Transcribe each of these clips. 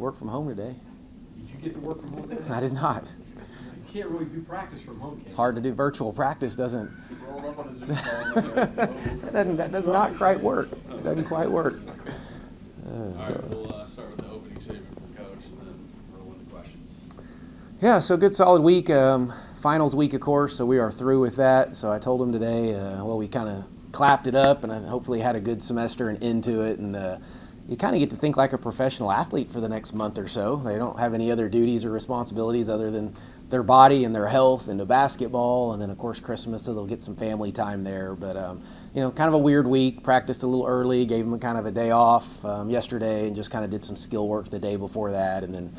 work from home today. Did you get to work from home today? I did not. You can't really do practice from home, can you? It's hard to do virtual practice, doesn't Roll up on a Zoom call. that does not quite work. It doesn't quite work. All right, we'll start with the opening statement from Coach and then roll into questions. Yeah, so good solid week. Finals week, of course, so we are through with that. So I told him today, we kind of clapped it up and I hopefully had a good semester and into it. And you kind of get to think like a professional athlete for the next month or so. They don't have any other duties or responsibilities other than their body and their health and the basketball. And then, of course, Christmas, so they'll get some family time there. But, kind of a weird week. Practiced a little early, gave them kind of a day off yesterday and just kind of did some skill work the day before that. And then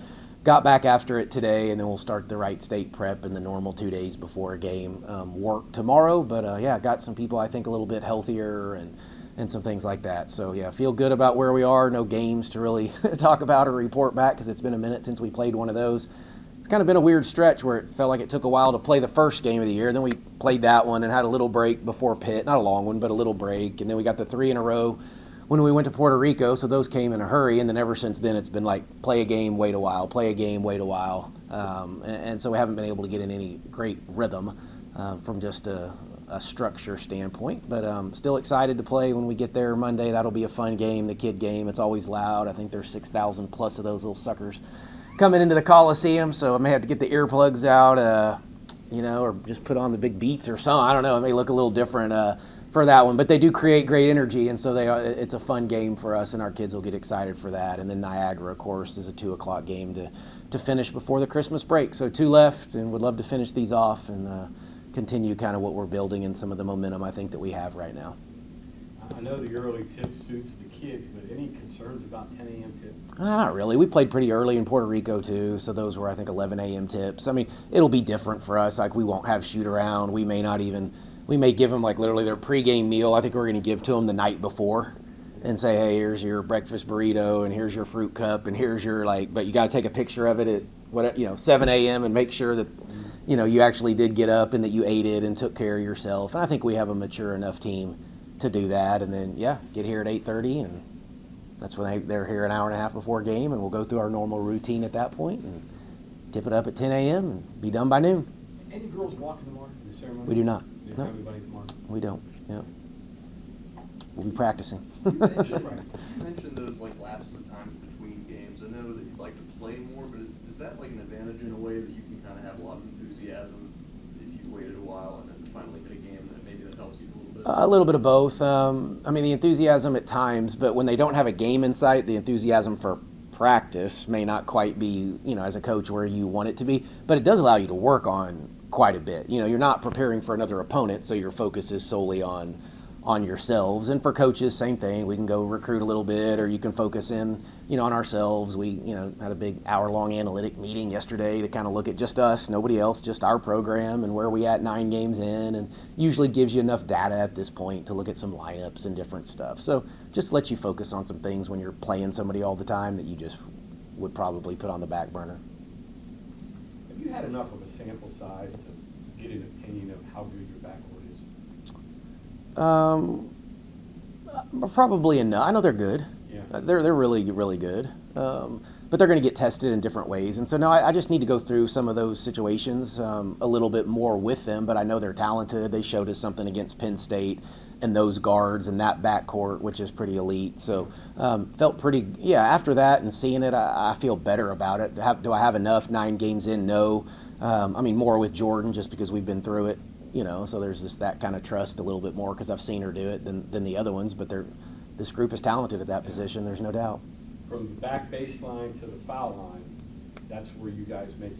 got back after it today, and then we'll start the Wright State prep in the normal 2 days before a game work tomorrow. But, got some people, I think, a little bit healthier and some things like that. So, feel good about where we are. No games to really talk about or report back because it's been a minute since we played one of those. It's kind of been a weird stretch where it felt like it took a while to play the first game of the year. Then we played that one and had a little break before Pitt. Not a long one, but a little break. And then we got the 3 in a row when we went to Puerto Rico, so those came in a hurry, and then ever since then it's been like play a game, wait a while, play a game, wait a while, and so we haven't been able to get in any great rhythm from just a structure standpoint, but still excited to play when we get there Monday. That'll be a fun game, the kid game. It's always loud. I think there's 6,000 plus of those little suckers coming into the Coliseum, so I may have to get the earplugs out, or just put on the big Beats or something. I don't know, it may look a little different for that one, but they do create great energy, and so it's a fun game for us, and our kids will get excited for that. And then Niagara, of course, is a 2 o'clock game to finish before the Christmas break. So 2 left, and would love to finish these off and continue kind of what we're building and some of the momentum I think that we have right now. I know the early tip suits the kids, but any concerns about 10 a.m. tip? Not really. We played pretty early in Puerto Rico too, so those were I think 11 a.m. tips. I mean, it'll be different for us. Like we won't have shoot around. We may give them like literally their pregame meal. I think we're going to give to them the night before and say, hey, here's your breakfast burrito and here's your fruit cup and here's your but you got to take a picture of it at 7 a.m. and make sure that you actually did get up and that you ate it and took care of yourself. And I think we have a mature enough team to do that. And then get here at 8:30 and that's when they're here an hour and a half before game, and we'll go through our normal routine at that point and tip it up at 10 a.m. and be done by noon. Any girls walking tomorrow in the ceremony? We do not. You don't No. have anybody tomorrow? We don't. Yeah. We'll be practicing. You mentioned those lapses of time between games. I know that you'd like to play more, but is that like an advantage in a way that you can kind of have a lot of enthusiasm if you waited a while and then finally hit a game that maybe that helps you a little bit? A little bit of both. The enthusiasm at times, but when they don't have a game in sight, the enthusiasm for practice may not quite be, as a coach where you want it to be, but it does allow you to work on quite a bit. You're not preparing for another opponent, so your focus is solely on yourselves. And for coaches, same thing. We can go recruit a little bit, or you can focus in, on ourselves. We, had a big hour-long analytic meeting yesterday to kind of look at just us, nobody else, just our program and where we at 9 games in, and usually gives you enough data at this point to look at some lineups and different stuff. So just let you focus on some things when you're playing somebody all the time that you just would probably put on the back burner. Have you had enough of a sample size to get an opinion of how good your backcourt is? Probably enough. I know they're good. Yeah. They're really, really good. But they're going to get tested in different ways. And so now I just need to go through some of those situations a little bit more with them. But I know they're talented. They showed us something against Penn State and those guards and that backcourt, which is pretty elite. So felt pretty, after that and seeing it, I feel better about it. Do I have enough 9 games in? No. More with Jordan just because we've been through it. So there's just that kind of trust a little bit more because I've seen her do it than the other ones. But this group is talented at that position. There's no doubt. From the back baseline to the foul line, that's where you guys make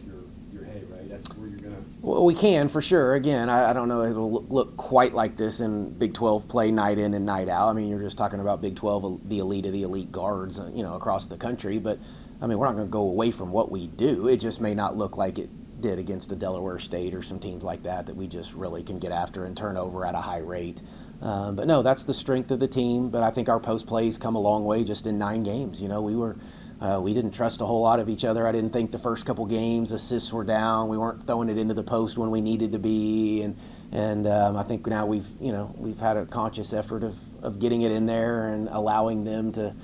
your hay, right? That's where you're going to... Well, we can, for sure. Again, I don't know if it'll look quite like this in Big 12 play night in and night out. You're just talking about Big 12, the elite of the elite guards, across the country. But, we're not going to go away from what we do. It just may not look like it did against a Delaware State or some teams like that we just really can get after and turn over at a high rate. But no, that's the strength of the team. But I think our post plays come a long way just in 9 games. We didn't trust a whole lot of each other. I didn't think the first couple games assists were down. We weren't throwing it into the post when we needed to be. And I think now we've had a conscious effort of getting it in there and allowing them to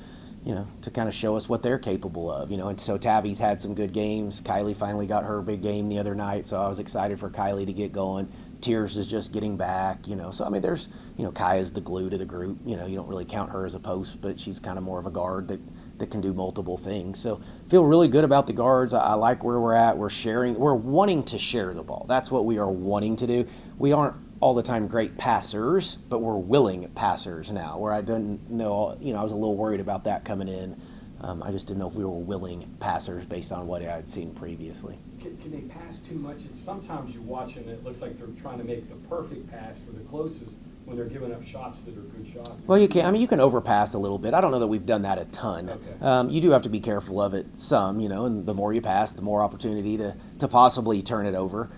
to kind of show us what they're capable of, and so Tabby's had some good games. Kylie finally got her big game the other night, so I was excited for Kylie to get going. Tears is just getting back, so I mean, there's, Kaya's the glue to the group. You don't really count her as a post, but she's kind of more of a guard that can do multiple things. So feel really good about the guards. I like where we're at. We're wanting to share the ball. That's what we are wanting to do. We aren't all the time great passers, but we're willing passers now, where I didn't know, I was a little worried about that coming in. I just didn't know if we were willing passers based on what I had seen previously. Can they pass too much? And sometimes you watch and it looks like they're trying to make the perfect pass for the closest when they're giving up shots that are good shots. Well, you can. I mean, you can overpass a little bit. I don't know that we've done that a ton. Okay. You do have to be careful of it some, and the more you pass, the more opportunity to possibly turn it over.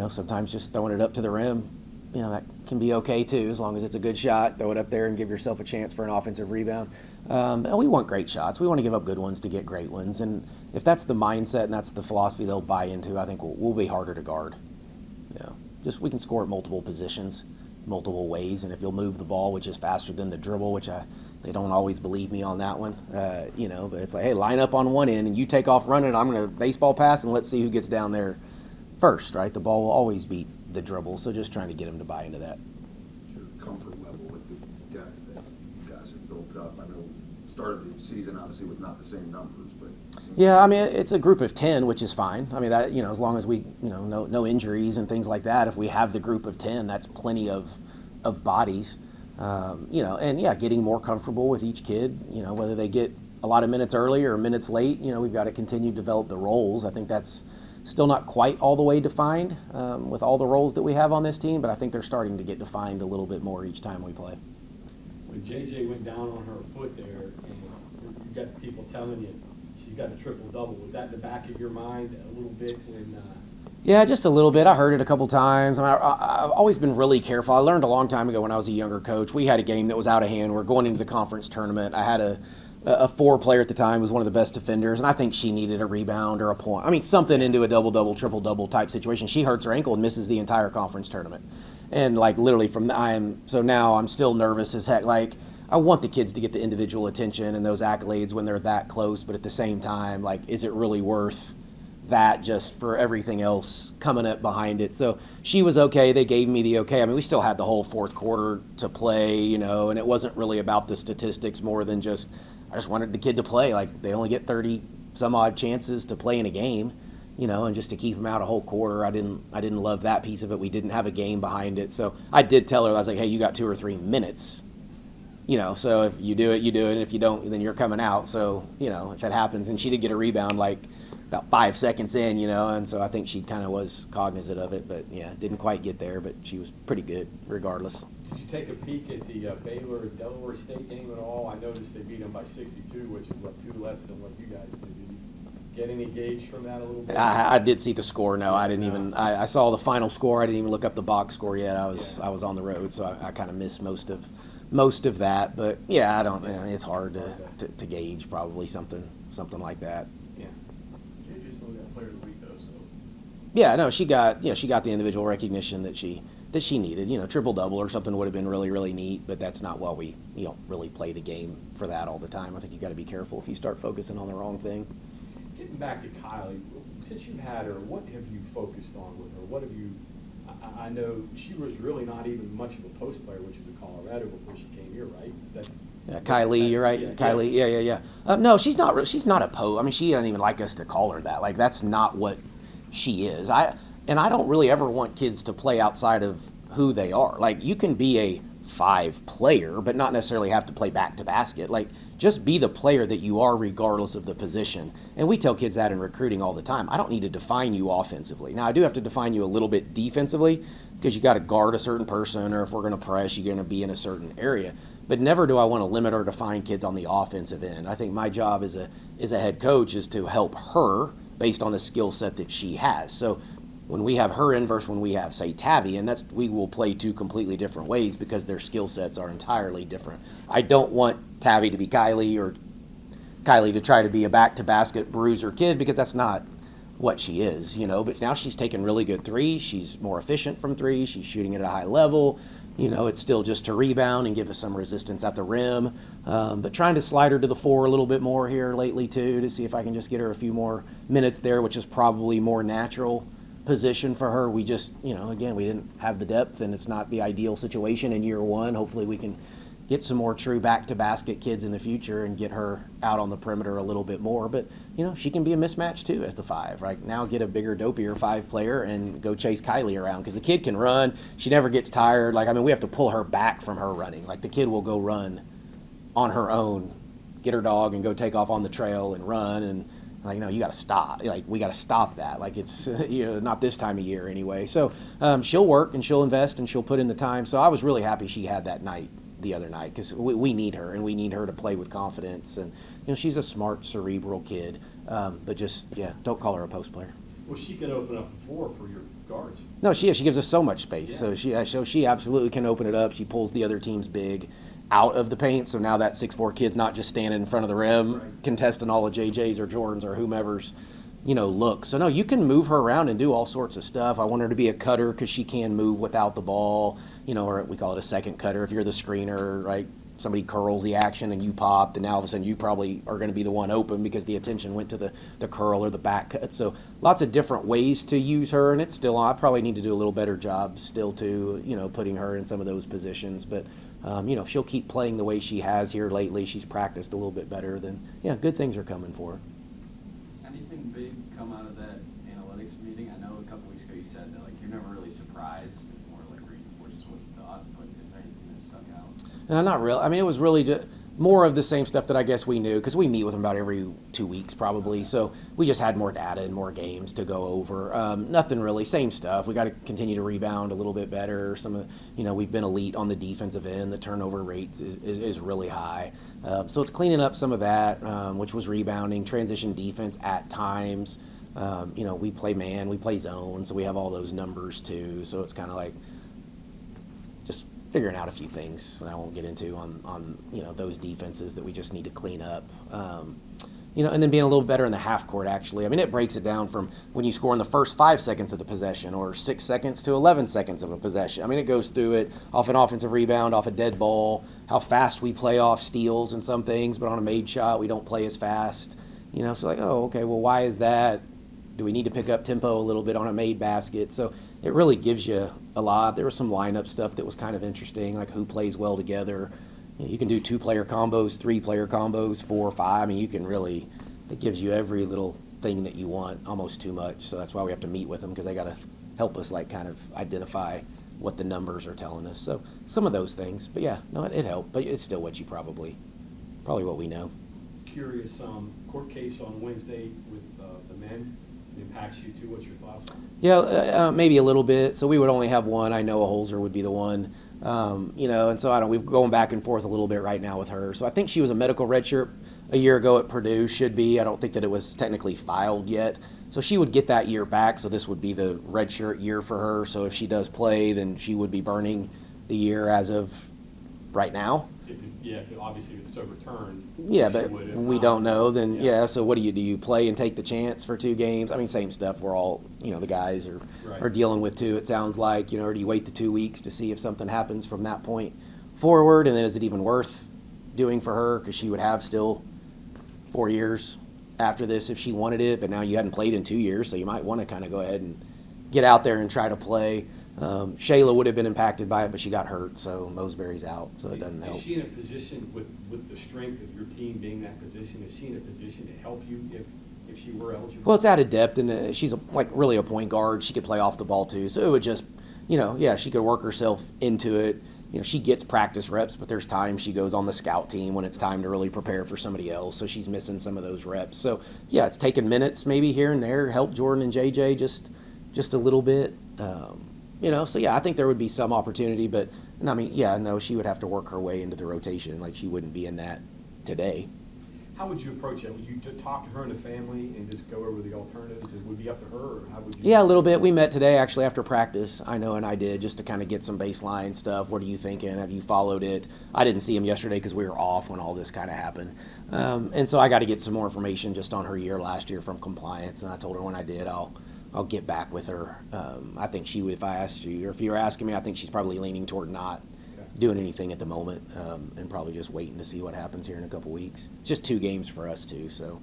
Sometimes just throwing it up to the rim, that can be okay too, as long as it's a good shot. Throw it up there and give yourself a chance for an offensive rebound. And we want great shots. We want to give up good ones to get great ones. And if that's the mindset and that's the philosophy they'll buy into, I think we'll be harder to guard. Just we can score at multiple positions, multiple ways. And if you'll move the ball, which is faster than the dribble, which they don't always believe me on that one, but it's like, hey, line up on one end and you take off running. I'm going to baseball pass and let's see who gets down there first, right? The ball will always beat the dribble, so just trying to get them to buy into that. Your comfort level with the depth that you guys have built up. I know started the season obviously with not the same numbers, but yeah, I mean it's a group of 10, which is fine. I mean that as long as we no injuries and things like that. If we have the group of 10, that's plenty of bodies. And yeah, getting more comfortable with each kid. Whether they get a lot of minutes early or minutes late. We've got to continue to develop the roles. I think that's still not quite all the way defined with all the roles that we have on this team, but I think they're starting to get defined a little bit more each time we play. When JJ went down on her foot there, and you got people telling you she's got a triple-double, was that in the back of your mind a little bit when Yeah, just a little bit. I heard it a couple times. I've always been really careful. I learned a long time ago when I was a younger coach. We had a game that was out of hand. We're going into the conference tournament. I had a 4 player at the time, was one of the best defenders, and I think she needed a rebound or a point. I mean, something into a double-double, triple-double type situation. She hurts her ankle and misses the entire conference tournament. And, literally so now I'm still nervous as heck. I want the kids to get the individual attention and those accolades when they're that close, but at the same time, is it really worth that just for everything else coming up behind it? So she was okay. They gave me the okay. I mean, we still had the whole fourth quarter to play, and it wasn't really about the statistics more than just I just wanted the kid to play. They only get 30 some odd chances to play in a game, and just to keep them out a whole quarter. I didn't love that piece of it. We didn't have a game behind it. So I did tell her, I was like, hey, you got 2 or 3 minutes, so if you do it, you do it. And if you don't, then you're coming out. So, if it happens, and she did get a rebound about 5 seconds in, and so I think she kind of was cognizant of it, but yeah, didn't quite get there, but she was pretty good regardless. Did you take a peek at the Baylor-Delaware State game at all? I noticed they beat them by 62, which is 2 less than what you guys did. Did you get any gauge from that a little bit? I did see the score. No, I didn't even. I saw the final score. I didn't even look up the box score yet. I was on the road, so I kind of missed most of that. But yeah, I don't. It's hard to gauge probably something like that. JJ still got player of the week though, so. Yeah, no, she got the individual recognition that she needed. Triple-double or something would have been really, really neat, but that's not why we don't really play the game for that all the time. I think you got to be careful if you start focusing on the wrong thing. Getting back to Kylie, since you've had her, what have you focused on with her? What have you? I know she was really not even much of a post player, which is in Colorado before she came here, right? Yeah, Kylie, you're right. Yeah. Kylie, yeah. No, she's not a post. I mean, she doesn't even like us to call her that. That's not what she is. I don't really ever want kids to play outside of who they are. You can be a 5 player, but not necessarily have to play back to basket. Just be the player that you are regardless of the position. And we tell kids that in recruiting all the time. I don't need to define you offensively. Now, I do have to define you a little bit defensively because you got to guard a certain person, or if we're going to press, you're going to be in a certain area. But never do I want to limit or define kids on the offensive end. I think my job as a head coach is to help her based on the skill set that she has. So when we have her in versus when we have, say, Tabby, and we will play 2 completely different ways because their skill sets are entirely different. I don't want Tabby to be Kylie or Kylie to try to be a back-to-basket bruiser kid because that's not what she is, But now she's taking really good threes. She's more efficient from 3. She's shooting at a high level. it's still just to rebound and give us some resistance at the rim. But trying to slide her to the 4 a little bit more here lately too, to see if I can just get her a few more minutes there, which is probably more natural position for her. We just, again, we didn't have the depth, and it's not the ideal situation in year one. Hopefully we can get some more true back-to-basket kids in the future and get her out on the perimeter a little bit more. But, she can be a mismatch too as the 5. Right now, get a bigger, dopier 5 player and go chase Kylie around, because the kid can run. She never gets tired. We have to pull her back from her running. The kid will go run on her own, get her dog and go take off on the trail and run. And no, you got to stop. We got to stop that. It's not this time of year anyway. So she'll work and she'll invest and she'll put in the time. So I was really happy she had that night the other night, because we need her, and we need her to play with confidence. And she's a smart, cerebral kid, but just don't call her a post player. Well, she can open up the floor for your guards. No, she gives us so much space. Yeah. So she absolutely can open it up. She pulls the other team's big out of the paint. So now that 6'4" kid's not just standing in front of the rim, right, contesting all of JJ's or Jordan's or whomever's look. So no, you can move her around and do all sorts of stuff. I want her to be a cutter, because she can move without the ball, or we call it a second cutter. If you're the screener, right, somebody curls the action and you popped, and now all of a sudden you probably are going to be the one open because the attention went to the curl or the back cut. So lots of different ways to use her, and it's still, I probably need to do a little better job still too, putting her in some of those positions. But if she'll keep playing the way she has here lately, she's practiced a little bit better, then good things are coming for her. Anything big come out of that analytics meeting? I know a couple weeks ago you said that you're never really surprised, it's more reinforces what you thought, but is there anything that stuck out? No, not really. It was really just more of the same stuff that I guess we knew, because we meet with them about every 2 weeks probably. So we just had more data and more games to go over. Nothing really, same stuff. We got to continue to rebound a little bit better. We've been elite on the defensive end. The turnover rate is really high. So it's cleaning up some of that, which was rebounding, transition defense at times. We play man, we play zone, so we have all those numbers too. So it's kind of just figuring out a few things that I won't get into on those defenses that we just need to clean up. And then being a little better in the half court, actually. It breaks it down from when you score in the first 5 seconds of the possession, or 6 seconds to 11 seconds of a possession. It goes through it off an offensive rebound, off a dead ball, how fast we play off steals and some things, but on a made shot, we don't play as fast. So okay, well, why is that? Do we need to pick up tempo a little bit on a made basket? So it really gives you a lot. There was some lineup stuff that was kind of interesting, like who plays well together. You can do 2-player combos, 3-player combos, 4 or 5. You can really, it gives you every little thing that you want, almost too much. So that's why we have to meet with them, because they got to help us kind of identify what the numbers are telling us. So some of those things, but it helped, but it's still what you probably what we know. Curious, court case on Wednesday with the men impacts you too. What's your thoughts on it? Yeah, maybe a little bit. So we would only have one. I know a Holzer would be the one. And so we're going back and forth a little bit right now with her. So I think she was a medical redshirt a year ago at Purdue, should be. I don't think that it was technically filed yet. So she would get that year back. So this would be the redshirt year for her. So if she does play, then she would be burning the year as of right now. Obviously if it's overturned. Yeah, but we don't know. Then so what do? You play and take the chance for 2 games? Same stuff. We're all the guys are dealing with too. It sounds like or do you wait the 2 weeks to see if something happens from that point forward, and then is it even worth doing for her, because she would have still 4 years after this if she wanted it, but now you hadn't played in 2 years, so you might want to kind of go ahead and get out there and try to play. Shayla would have been impacted by it, but she got hurt, so Mosbury's out, so it doesn't help. Is she in a position, with the strength of your team being that position, is she in a position to help you if she were eligible? Well, it's added depth, and she's really a point guard. She could play off the ball too, so it would just, she could work herself into it. She gets practice reps, but there's times she goes on the scout team when it's time to really prepare for somebody else, so she's missing some of those reps. So, it's taken minutes maybe here and there, help Jordan and JJ just a little bit. I think there would be some opportunity, but she would have to work her way into the rotation. She wouldn't be in that today. How would you approach it? Would you talk to her and the family and just go over the alternatives? It would be up to her, or how would you? Yeah, a little bit. We met today actually after practice. I know, and I did, just to kind of get some baseline stuff. What are you thinking? Have you followed it? I didn't see him yesterday because we were off when all this kind of happened, and so I got to get some more information just on her year last year from compliance. And I told her when I did, I'll I'll get back with her. I think she would, if I asked you, or if you were asking me, I think she's probably leaning toward not doing anything at the moment, and probably just waiting to see what happens here in a couple weeks. It's just 2 games for us too, so.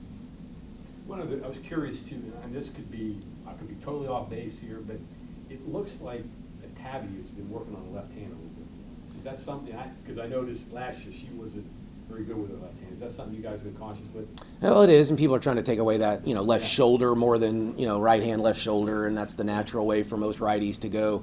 I was curious too, and this could be, I could be totally off base here, but it looks like that Tabby has been working on the left hand a little bit. Is that something, because I noticed last year she wasn't very good with her left hand. Is that something you guys have been conscious with? Well, it is, and people are trying to take away that, left shoulder more than, right hand, left shoulder, and that's the natural way for most righties to go.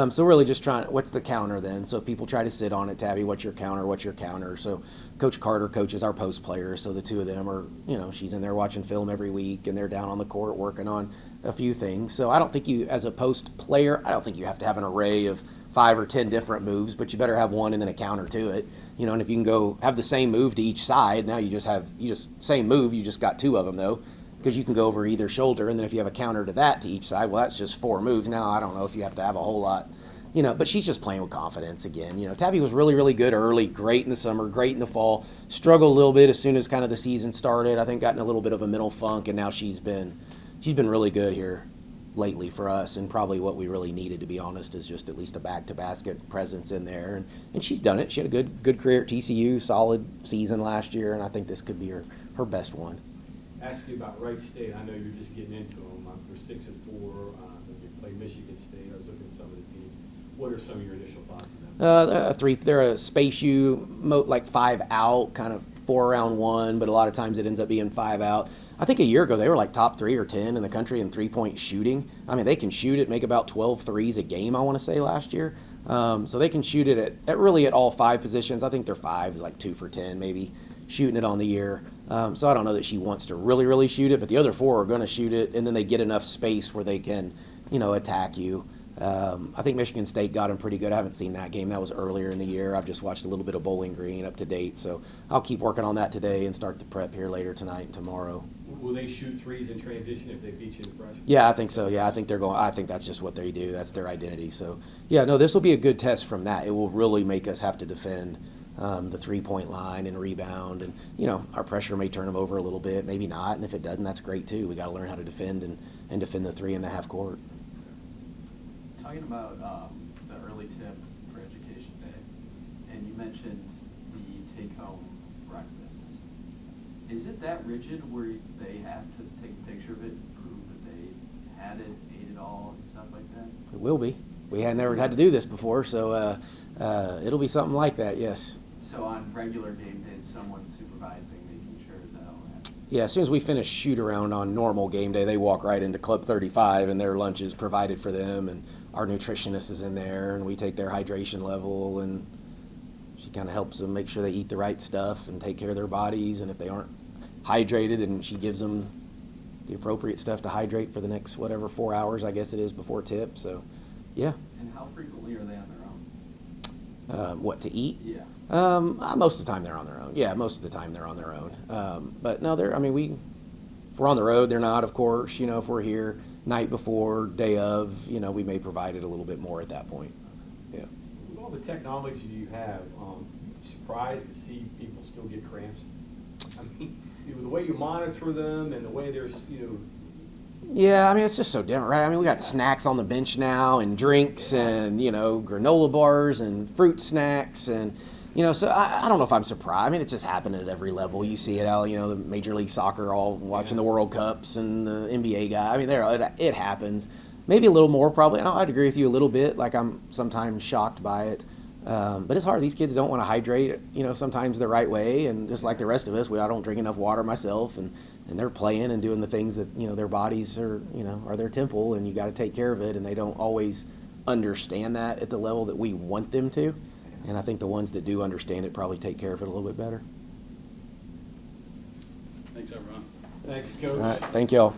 So really just trying, what's the counter then? So if people try to sit on it, Tabby, what's your counter, what's your counter? So Coach Carter coaches our post players, so the 2 of them are, she's in there watching film every week, and they're down on the court working on a few things. So I don't think you, as a post player, I don't think you have to have an array of 5 or 10 different moves, but you better have one and then a counter to it. And if you can go have the same move to each side, now you just same move, you just got 2 of them though, because you can go over either shoulder, and then if you have a counter to that to each side, well, that's just 4 moves. Now I don't know if you have to have a whole lot, but she's just playing with confidence again. Tabby was really, really good early, great in the summer, great in the fall, struggled a little bit as soon as kind of the season started. I think gotten a little bit of a mental funk, and now she's been really good here lately for us, and probably what we really needed, to be honest, is just at least a back-to-basket presence in there, and she's done it. She had a good career at TCU, solid season last year, and I think this could be her best one. Ask you about Wright State. I know you're just getting into them. They're 6-4. They play Michigan State. I was looking at some of the teams. What are some of your initial thoughts on them? They're a space U, like 5 out, kind of 4 around 1, but a lot of times it ends up being 5 out. I think a year ago they were like top 3 or 10 in the country in 3-point shooting. I mean, they can shoot it, make about 12 threes a game, I want to say, last year. So they can shoot it at really at all 5 positions. I think their 5 is like 2 for 10, maybe, shooting it on the year. So I don't know that she wants to really, really shoot it, but the other 4 are going to shoot it, and then they get enough space where they can, attack you. I think Michigan State got them pretty good. I haven't seen that game. That was earlier in the year. I've just watched a little bit of Bowling Green up to date. So I'll keep working on that today and start the prep here later tonight and tomorrow. Will they shoot threes in transition if they beat you in freshman? Yeah, I think so. Yeah, I think that's just what they do. That's their identity. So, yeah, no, this will be a good test from that. It will really make us have to defend the 3-point line and rebound. And, our pressure may turn them over a little bit, maybe not. And if it doesn't, that's great too. We got to learn how to defend and defend the 3 in the half court. Talking about the early tip for Education Day, and you mentioned the take-home breakfast. Is it that rigid where they have to take a picture of it and prove that they had it, ate it all, and stuff like that? It will be. We had never had to do this before, so it'll be something like that, yes. So on regular game days, someone's supervising, making sure that all happens? Yeah, as soon as we finish shoot-around on normal game day, they walk right into Club 35, and their lunch is provided for them, and our nutritionist is in there, and we take their hydration level, and she kind of helps them make sure they eat the right stuff and take care of their bodies, and if they aren't hydrated, then she gives them the appropriate stuff to hydrate for the next 4 hours, I guess it is, before tip. So, yeah. And how frequently are they on their own? What, to eat? Yeah. Most of the time they're on their own. Yeah, most of the time they're on their own. But no, if we're on the road, they're not, of course. If we're here night before, day of, we may provide it a little bit more at that point. Yeah. With all the technology you have, surprised to see people still get cramps? I mean, the way you monitor them and the way there's, Yeah, I mean, it's just so different, right? I mean, we got snacks on the bench now, and drinks, and, granola bars and fruit snacks, and, so I don't know if I'm surprised. I mean, it's just happening at every level. You see it out, the Major League Soccer, all watching the World Cups, and the NBA guy. I mean, it happens. Maybe a little more, probably. I'd agree with you a little bit. Like, I'm sometimes shocked by it. But it's hard. These kids don't want to hydrate, sometimes the right way. And just like the rest of us, I don't drink enough water myself. And they're playing and doing the things that, their bodies are, are their temple, and you got to take care of it. And they don't always understand that at the level that we want them to. And I think the ones that do understand it probably take care of it a little bit better. Thanks, everyone. Thanks, Coach. All right. Thank y'all.